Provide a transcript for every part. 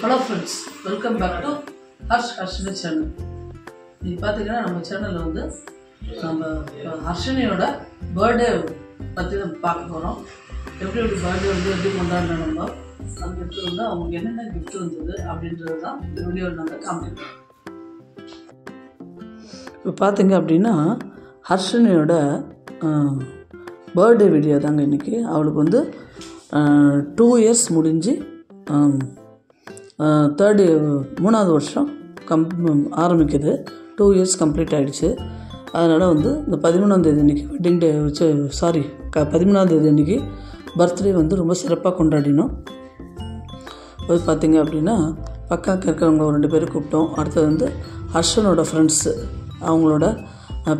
Hello friends, welcome back to Harshini channel. You பார்த்தீங்கன்னா நம்ம சேனல்ல வந்து நம்ம ஹர்ஷினியோட பர்த்டே பத்தி பார்க்க போறோம். எப்படி பர்த்டே வந்து எப்படி கொண்டாடுறோம் நம்ம அந்த கிஃப்ட் வந்து அவங்க என்னென்ன கிஃப்ட் வந்தது அப்படின்றது தான் இந்த வீடியோவில் நாங்கள் காமிக்கிறோம். இப்போ பார்த்தீங்க அப்படின்னா ஹர்ஷினியோட பர்த்டே வீடியோ தாங்க இன்றைக்கி. அவளுக்கு வந்து 2 years முடிஞ்சு மூணாவது வருஷம் ஆரம்பிக்குது. 2 years கம்ப்ளீட் ஆகிடுச்சு. அதனால் வந்து இந்த 13ஆம் தேதி அன்றைக்கி வெட்டிங் டே 13ஆம் தேதி அன்றைக்கி பர்த்டே வந்து ரொம்ப சிறப்பாக கொண்டாடினோம். அது பார்த்திங்க அப்படின்னா பக்கம் இருக்கிறவங்க 2 பேரும் கூப்பிட்டோம். அடுத்தது வந்து ஹர்ஷனோட ஃப்ரெண்ட்ஸு அவங்களோட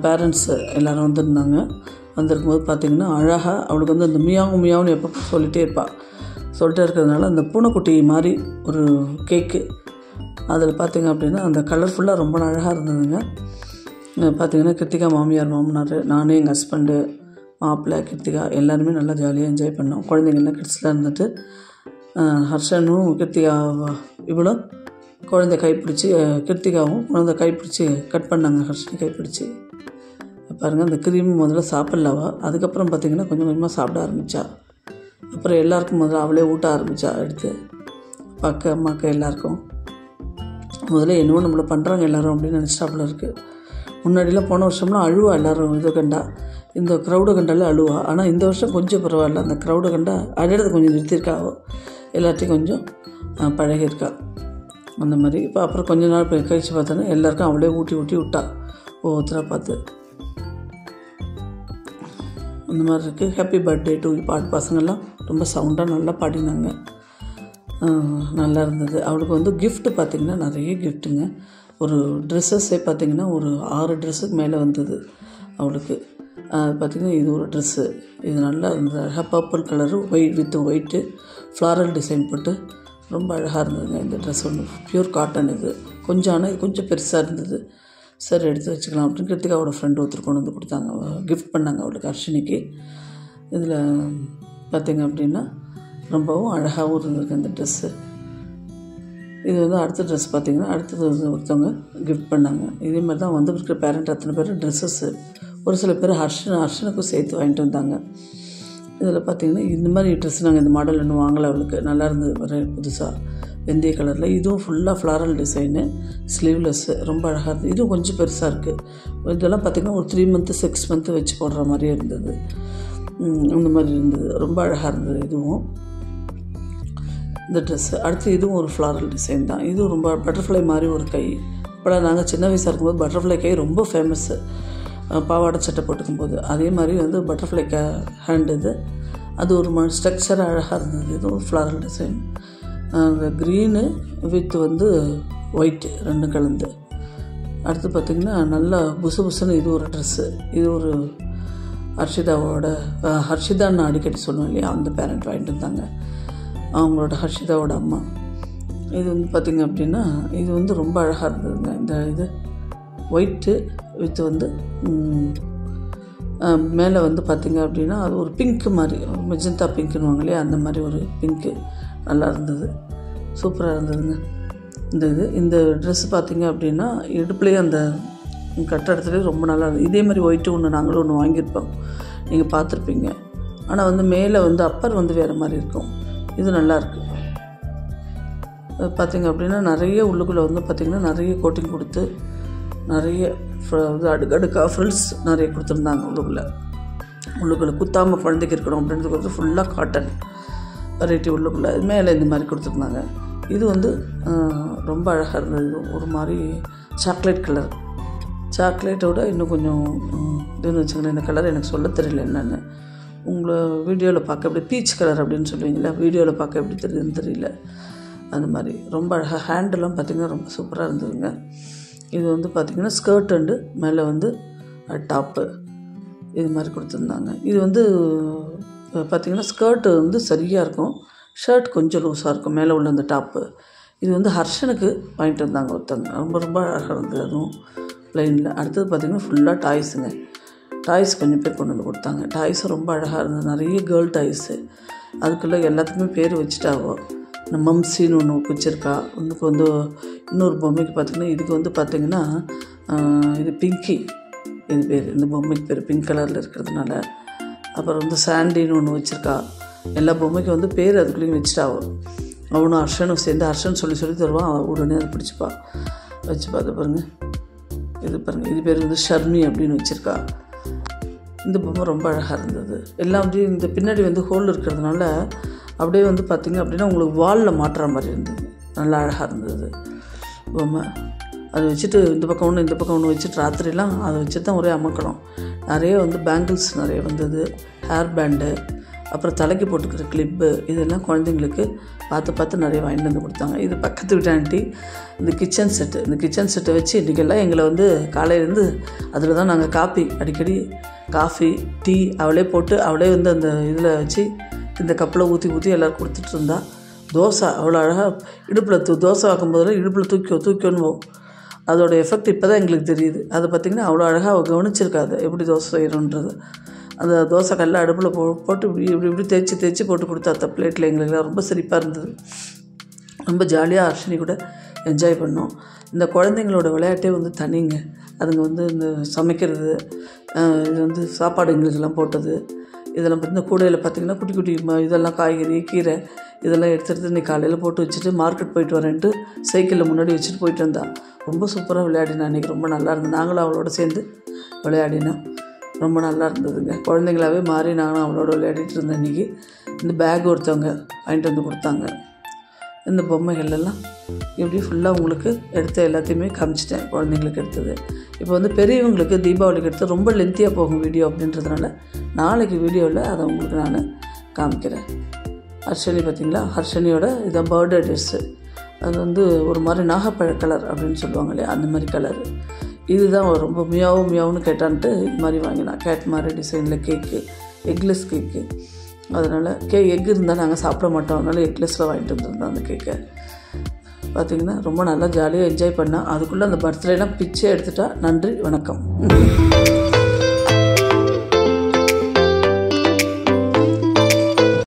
பேரண்ட்ஸு எல்லோரும் வந்திருந்தாங்க. வந்திருக்கும்போது பார்த்திங்கன்னா அழகாக அவளுக்கு வந்து அந்த மியாவுன்னு எப்போ சொல்லிகிட்டே இருப்பாள். சொல்லிட்டே இருக்கிறதுனால அந்த பூனைக்குட்டி மாதிரி ஒரு கேக்கு அதில் பார்த்திங்க அப்படின்னா அந்த கலர்ஃபுல்லாக ரொம்ப அழகாக இருந்ததுங்க. பார்த்திங்கன்னா கிருத்திகா மாமனார், நானே எங்கள் ஹஸ்பண்டு, மாப்பிள்ளை, கிருத்திகா எல்லாருமே நல்லா ஜாலியாக என்ஜாய் பண்ணோம். குழந்தைங்கள்லாம் கிட்ஸ்லாம் இருந்துட்டு ஹர்ஷனும் கிருத்திகா இவ்வளோ குழந்தை கைப்பிடிச்சி கிருத்திகாவும் குழந்தை கைப்பிடிச்சி கட் பண்ணாங்க. ஹர்ஷனை கைப்பிடிச்சி பாருங்கள். அந்த க்ரீம் முதல்ல சாப்பிட்லவா, அதுக்கப்புறம் பார்த்திங்கன்னா கொஞ்சம் கொஞ்சமாக சாப்பிட ஆரம்பித்தா. அப்புறம் எல்லாருக்கும் முதல்ல அவளே ஊட்ட ஆரம்பித்தா. எடுத்து அம்மாக்க எல்லாருக்கும் முதல்ல என்னவோ நம்மளை பண்ணுறாங்க எல்லோரும் அப்படின்னு நினச்சிட்டாப்புல இருக்குது. முன்னாடிலாம் போன வருஷம்லாம் அழுவா எல்லோரும் இதை கண்டா, இந்த க்ரௌடை கண்டாலே அழுவா. ஆனால் இந்த வருஷம் கொஞ்சம் பரவாயில்ல, அந்த க்ரௌடை கண்டா அழுறது கொஞ்சம் நிறுத்தியிருக்காவோ, எல்லாத்தையும் கொஞ்சம் பழகியிருக்கா அந்த மாதிரி. இப்போ அப்புறம் கொஞ்ச நாள் கழிச்சு பார்த்தோன்னா எல்லாருக்கும் அவளே ஊட்டி விட்டா ஒவ்வொருத்தராக பார்த்து. அந்த மாதிரி இருக்குது. ஹாப்பி பர்த்டே டு பாட்டு பசங்கள்லாம் ரொம்ப சவுண்டாக நல்லா பாடினாங்க. நல்லா இருந்தது. அவளுக்கு வந்து கிஃப்ட்டு பார்த்திங்கன்னா நிறைய கிஃப்ட்டுங்க. ஒரு ட்ரெஸ்ஸஸே பார்த்திங்கன்னா ஒரு 6 ட்ரெஸ்ஸுக்கு மேலே வந்தது அவளுக்கு. பார்த்திங்கன்னா இது ஒரு ட்ரெஸ்ஸு, இது நல்லா இருந்தது. அழகாக purple colour white floral design போட்டு ரொம்ப அழகாக இருந்ததுங்க. இந்த ட்ரெஸ் ஒன்று ப்யூர் காட்டன். இது கொஞ்சம் ஆனால் இது கொஞ்சம் பெருசாக இருந்தது. சரி எடுத்து வச்சுக்கலாம் அப்படின்னு கிருத்திகாவோட ஃப்ரெண்டு ஒருத்தர் கொண்டு வந்து கொடுத்தாங்க, கிஃப்ட் பண்ணாங்க அவளுக்கு ஹர்ஷினிக்கு. இதில் பார்த்திங்க அப்படின்னா ரொம்பவும் அழகாகவும் இருந்திருக்கு அந்த ட்ரெஸ்ஸு. இது வந்து அடுத்த ட்ரெஸ் பார்த்திங்கன்னா அடுத்தது ஒருத்தவங்க கிஃப்ட் பண்ணாங்க. இதே மாதிரி தான் வந்து இருக்கிற பேரண்ட் அத்தனை பேர் ட்ரெஸ்ஸஸ்ஸு ஒரு சில பேர் ஹர்ஷனுக்கும் சேர்த்து வாங்கிட்டு வந்தாங்க. இதில் பார்த்திங்கன்னா இந்த மாதிரி ட்ரெஸ் நாங்கள் இந்த மாடல் இன்னும் வாங்கலை. அவளுக்கு நல்லா இருந்தது புதுசாக வெந்தய கலரில். இதுவும் ஃபுல்லாக ஃப்ளாரல் டிசைனு, ஸ்லீவ்லெஸ்ஸு, ரொம்ப அழகாக இருந்தது. இதுவும் கொஞ்சம் பெருசாக இருக்குது. இதெல்லாம் பார்த்திங்கன்னா ஒரு 3 month 6 month வச்சு போடுற மாதிரியே இருந்தது. இந்த மாதிரி இருந்தது, ரொம்ப அழகாக இருந்தது இதுவும் இந்த ட்ரெஸ்ஸு. அடுத்து இதுவும் ஒரு ஃப்ளாரல் டிசைன் தான். இதுவும் ரொம்ப பட்டர்ஃப்ளை மாதிரி ஒரு கை. இப்போலாம் நாங்கள் சின்ன வயசாக இருக்கும்போது பட்டர்ஃப்ளை கை ரொம்ப ஃபேமஸ்ஸு, பாவாடை சட்டை போட்டுக்கும்போது. அதே மாதிரி வந்து பட்டர்ஃப்ளை ஹேண்ட் இது, அது ஒரு ஸ்ட்ரக்சர் அழகாக இருந்தது. இதுவும் ஒரு ஃப்ளாரல் டிசைன். அந்த க்ரீனு வித் வந்து ஒயிட்டு 2 கலந்து. அடுத்து பார்த்திங்கன்னா நல்லா புசுன்னு இது ஒரு ட்ரெஸ்ஸு. இது ஒரு ஹர்ஷிதான்னு அடிக்கடி சொல்லுவோம் இல்லையா, அந்த பேரண்ட் வாங்கிட்டு இருந்தாங்க, அவங்களோட ஹர்ஷிதாவோட அம்மா. இது வந்து பார்த்திங்க அப்படின்னா இது வந்து ரொம்ப அழகாக இருந்ததுங்க. இந்த இது ஒயிட்டு வித் வந்து மேலே வந்து பார்த்திங்க அப்படின்னா அது ஒரு பிங்க்கு மாதிரி, ஒரு மெஜந்தா பிங்க்குன்னு இல்லையா, அந்த மாதிரி ஒரு பிங்க்கு நல்லா இருந்தது, சூப்பராக இருந்ததுங்க. இந்த ட்ரெஸ்ஸு பார்த்திங்க அப்படின்னா இடுப்புலேயே அந்த கட்டடத்துலேயே ரொம்ப நல்லா இருந்தது. இதே மாதிரி ஒயிட்டு ஒன்று நாங்களும் ஒன்று வாங்கியிருப்போம், நீங்கள் பார்த்துருப்பீங்க. ஆனால் வந்து மேலே வந்து அப்பர் வந்து வேறு மாதிரி இருக்கும். இது நல்லாயிருக்கு. பார்த்திங்க அப்படின்னா நிறைய உள்ளுக்குள்ளே வந்து பார்த்திங்கன்னா நிறைய கோட்டிங் கொடுத்து நிறைய அடுக்கடுக்காக ஃப்ரில்ஸ் நிறைய கொடுத்துருந்தாங்க. உள்ளுக்குள்ளே குத்தாமல் குழந்தைக்கு இருக்கணும் அப்படின்றதுக்கு வந்து ஃபுல்லாக காட்டன் வெரைட்டி உள்ளுக்குள்ளே மேலே இந்த மாதிரி கொடுத்துருந்தாங்க. இது வந்து ரொம்ப அழகாக இருந்தது. ஒரு மாதிரி சாக்லேட் கலர், சாக்லேட்டோட இன்னும் கொஞ்சம் இதுன்னு வச்சுக்கோங்களேன். இந்த கலர் எனக்கு சொல்ல தெரியல என்னென்னு. உங்களை வீடியோவில் பார்க்க எப்படி பீச் கலர் அப்படின்னு சொல்லுவீங்களா, வீடியோவில் பார்க்க எப்படி தெரியுதுன்னு தெரியல. அந்த மாதிரி ரொம்ப அழகாக. ஹேண்டெல்லாம் பார்த்திங்கன்னா ரொம்ப சூப்பராக இருந்ததுங்க. இது வந்து பார்த்திங்கன்னா ஸ்கர்ட் அண்டு மேலே வந்து டாப்பு இது மாதிரி கொடுத்துருந்தாங்க. இது வந்து பார்த்திங்கன்னா ஸ்கர்ட்டு வந்து சரியாக இருக்கும், ஷர்ட் கொஞ்சம் லூஸாக இருக்கும் மேலே உள்ள அந்த டாப்பு. இது வந்து ஹர்ஷனுக்கு வாங்கிட்டு வந்தாங்க ஒருத்தவங்க, ரொம்ப அழகாக இருந்தது. அதுவும் ப்ளைனில். அடுத்தது பார்த்திங்கன்னா ஃபுல்லாக டாய்ஸுங்க. டாய்ஸ் கொஞ்சம் பேர் கொண்டு வந்து கொடுத்தாங்க. டாய்ஸும் ரொம்ப அழகாக இருந்தது, நிறைய கேர்ள் டாய்ஸு. அதுக்குள்ளே எல்லாத்துக்குமே பேர் வச்சுட்டாவோ. இந்த மம்சின்னு ஒன்று வச்சுருக்கா. ஒன்றுக்கு வந்து இன்னொரு பொம்மைக்கு பார்த்திங்கன்னா இதுக்கு வந்து பார்த்திங்கன்னா இது பிங்கி இது பேர், இந்த பொம்மைக்கு பேர் பிங்க் கலரில் இருக்கிறதுனால. அப்புறம் வந்து சாண்டின்னு ஒன்று வச்சுருக்கா. எல்லா பொம்மைக்கு வந்து பேர் அதுக்குள்ளேயும் வச்சுட்டா. அவனும் ஹர்ஷனும் சேர்ந்து ஹர்ஷன் சொல்லி தருவான். அவன் உடனே அதை பிடிச்சிப்பா வச்சுப்பா. அது பாருங்கள், இது பாருங்கள், இது பேர் வந்து ஷர்மி அப்படின்னு வச்சுருக்கா. இந்த பொம்மை ரொம்ப அழகாக இருந்தது. எல்லாம் அப்படியே இந்த பின்னாடி வந்து ஹோல் இருக்கிறதுனால அப்படியே வந்து பார்த்திங்க அப்படின்னா உங்களுக்கு வாலில் மாட்டுற மாதிரி இருந்தது. நல்லா அழகாக இருந்தது பொம்மை. அதை வச்சுட்டு இந்த பக்கம் ஒன்று வச்சுட்டு ராத்திரிலாம் அதை வச்சு தான் ஒரே அமக்கணும். நிறைய வந்து பேங்கிள்ஸ் நிறைய வந்தது, ஹேர் பேண்டு, அப்புறம் தலைக்கு போட்டுக்கிற கிளிப்பு, இதெல்லாம் குழந்தைங்களுக்கு பார்த்து நிறைய வாங்கிட்டு வந்து கொடுத்தாங்க. இது பக்கத்து வீட்டு ஆண்டி இந்த கிச்சன் செட்டை வச்சு இன்றைக்கெல்லாம் எங்களை வந்து காலையிலேருந்து அதில் தான் நாங்கள் அடிக்கடி காஃபி டீ அவளே போட்டு அவளே வந்து அந்த இதில் வச்சு இந்த கப்பில் ஊற்றி எல்லோரும் கொடுத்துட்டு இருந்தா. தோசை அவ்வளோ அழகாக இடுப்பில் தோசை ஆக்கும்போதில் இடுப்பில் தூக்கியோன்னு போகும். அதோடய எஃபெக்ட் இப்போ தான் எங்களுக்கு தெரியுது. அதை பார்த்திங்கன்னா அவ்வளோ அழகாக அவள் கவனிச்சிருக்காது எப்படி தோசை செய்யணுன்றது. அந்த தோசை கல்லை அடுப்பில் போட்டு இப்படி தேய்ச்சி போட்டு கொடுத்தா அந்த பிளேட்டில் எங்களுக்குலாம் ரொம்ப சிரிப்பாக இருந்தது. ரொம்ப ஜாலியாக ஹர்ஷினி கூட என்ஜாய் பண்ணோம். இந்த குழந்தைங்களோட விளையாட்டே வந்து தனிங்க. அதுங்க வந்து இந்த சமைக்கிறது, இது வந்து சாப்பாடு எங்களுக்கெல்லாம் போட்டது, இதெல்லாம் பார்த்திங்கன்னா கூடையில் பார்த்திங்கன்னா குட்டி இதெல்லாம் காய்கறி கீரை இதெல்லாம் எடுத்துகிட்டு இன்றைக்கி காலையில் போட்டு வச்சுட்டு மார்க்கெட் போயிட்டு வரேன்ட்டு சைக்கிளில் முன்னாடி வச்சுட்டு போயிட்டு வந்தா. ரொம்ப சூப்பராக விளையாடினா. அன்றைக்கி ரொம்ப நல்லா இருந்தது. நாங்களும் அவளோட சேர்ந்து விளையாடினோம். ரொம்ப நல்லா இருந்ததுங்க. குழந்தைங்களாவே மாறி நானும் அவளோட விளையாடிட்டு இருந்தேன். இன்றைக்கி இந்த பேக் ஒருத்தவங்க வாங்கிட்டு வந்து கொடுத்தாங்க. இந்த பொம்மைகள் எல்லாம் இப்படி ஃபுல்லாக உங்களுக்கு எடுத்த எல்லாத்தையுமே காமிச்சிட்டேன். குழந்தைங்களுக்கு எடுத்தது. இப்போ வந்து பெரியவங்களுக்கு தீபாவளிக்கு எடுத்து ரொம்ப லென்த்தியாக போகும் வீடியோ அப்படின்றதுனால நாளைக்கு வீடியோவில் அதை உங்களுக்கு நான் காமிக்கிறேன். ஹர்ஷினி பார்த்திங்களா, ஹர்ஷினியோட இதான் பர்த்டே ட்ரெஸ்ஸு. அது வந்து ஒரு மாதிரி நாகப்பழ கலர் அப்படின்னு சொல்லுவாங்க இல்லையா, அந்த மாதிரி கலரு. இதுதான் ரொம்ப மியாவுன்னு கேட்டான்ட்டு இது மாதிரி வாங்கினா. கேட் மாதிரி டிசைனில் கேக்கு, எக்லெஸ் கேக்கு. அதனால் எக் இருந்தால் நாங்கள் சாப்பிட மாட்டோம், அதனால் எக்லெஸில் வாங்கிட்டு வந்துருந்தோம் அந்த கேக்கை. பார்த்திங்கன்னா ரொம்ப நல்லா ஜாலியாக என்ஜாய் பண்ணால். அதுக்குள்ளே அந்த பர்த்டேலாம் பிச்சை எடுத்துட்டா. நன்றி, வணக்கம்.